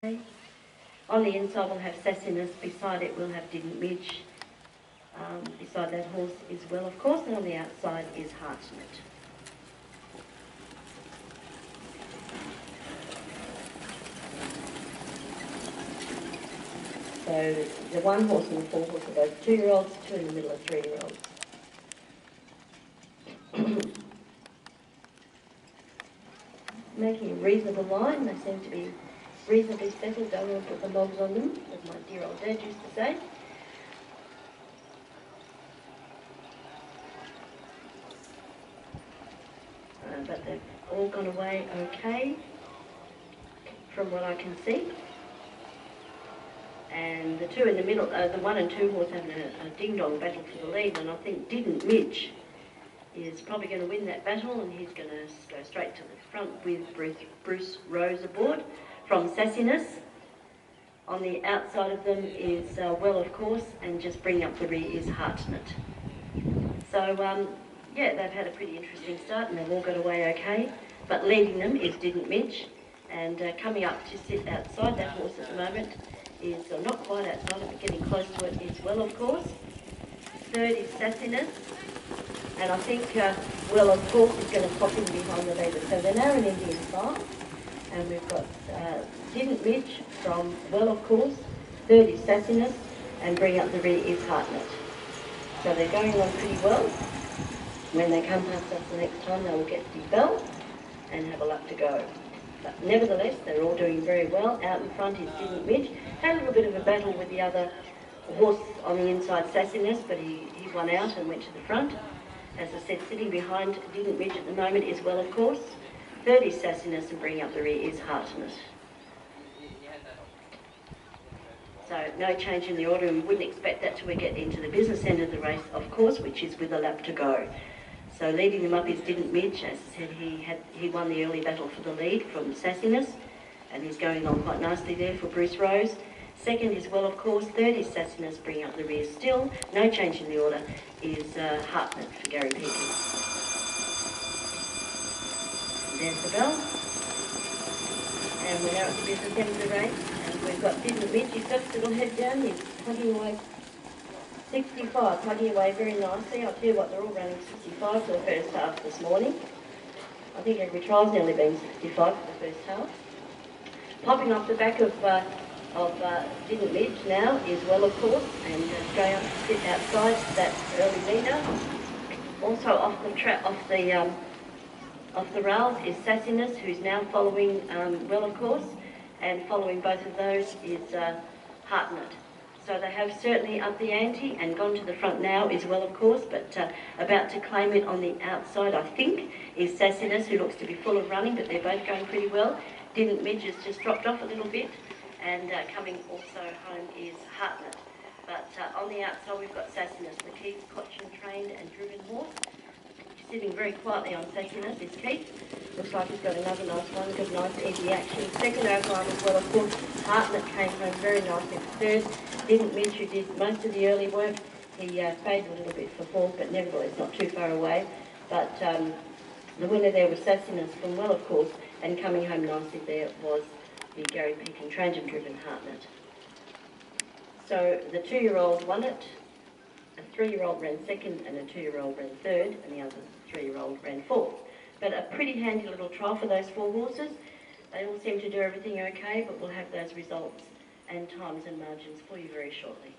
On the inside we'll have Sassiness, beside it we'll have Didn't Midge, beside that horse is Well of Course, and on the outside is Heartnet. So the one horse and the four horse are both 2-year-olds, two in the middle are 3-year-olds. Making a reasonable line, they seem to be reasonably settled. Don't want to put the logs on them, as my dear old dad used to say. But they've all gone away okay, from what I can see. And the two in the middle, the 1 and 2 horse having a ding-dong battle for the lead, and I think Didn't Midge is probably going to win that battle, and he's going to go straight to the front with Bruce Rose aboard from Sassiness. On the outside of them is Well of Course, and just bringing up the rear is Heartnet. So yeah, they've had a pretty interesting start and they've all got away okay, but leading them is Didn't Midge, and coming up to sit outside that horse at the moment is, not quite outside but getting close to it, is Well of Course. Third is Sassiness, and I think Well of Course is going to pop in behind the leader. So they're now in Indian file, and we've got Didn't Midge from Well of Course, third is Sassiness, and bringing up the rear is Heartnet. So they're going on pretty well. When they come past us the next time, they will get the bell and have a luck to go. But nevertheless, they're all doing very well. Out in front is Didn't Midge. Had a little bit of a battle with the other horse on the inside, Sassiness, but he won out and went to the front. As I said, sitting behind Didn't Midge at the moment is Well of Course. Third is Sassiness, and bringing up the rear is Heartnet. So no change in the order, and we wouldn't expect that till we get into the business end of the race, of course, which is with a lap to go. So leading them up is Didn't Midge. As I said, he won the early battle for the lead from Sassiness, and he's going on quite nicely there for Bruce Rose. Second is Well of Course. Third is Sassiness, bringing up the rear still. No change in the order is Heartnet for Gary Peaky. There's the bell. And we're now at the business end of the race, and we've got Didn't Midge. He's got his little head down, he's tugging away 65, tugging away very nicely. I'll tell you what, they're all running 65 for the first half this morning. I think every trial's nearly been 65 for the first half. Popping off the back of Didn't Midge now is Well of Course, and going up to sit outside that early leader. Also off the rails is Sassiness, who's now following Well of Course, and following both of those is Heartnet. So they have certainly upped the ante and gone to the front now is Well of Course, but about to claim it on the outside, I think, is Sassiness, who looks to be full of running, but they're both going pretty well. Didn't Midge has just dropped off a little bit, and coming also home is Heartnet. But on the outside we've got Sassiness, the Keith Cochin trained and driven horse. Sitting very quietly on Sassiness is Keith. Looks like he's got another nice one, good nice easy action. Second overline as Well of Course. Heartnet came home very nicely for third. Didn't Midge, who did most of the early work. He faded a little bit for fourth, but nevertheless not too far away. But the winner there was Sassiness from Well of Course, and coming home nicely there was the Gary Peaky trained and driven Heartnet. So the 2-year-old won it. A 3-year-old ran second, and a 2-year-old ran third, and the other 3-year-old ran fourth. But a pretty handy little trial for those 4 horses. They all seem to do everything okay, but we'll have those results and times and margins for you very shortly.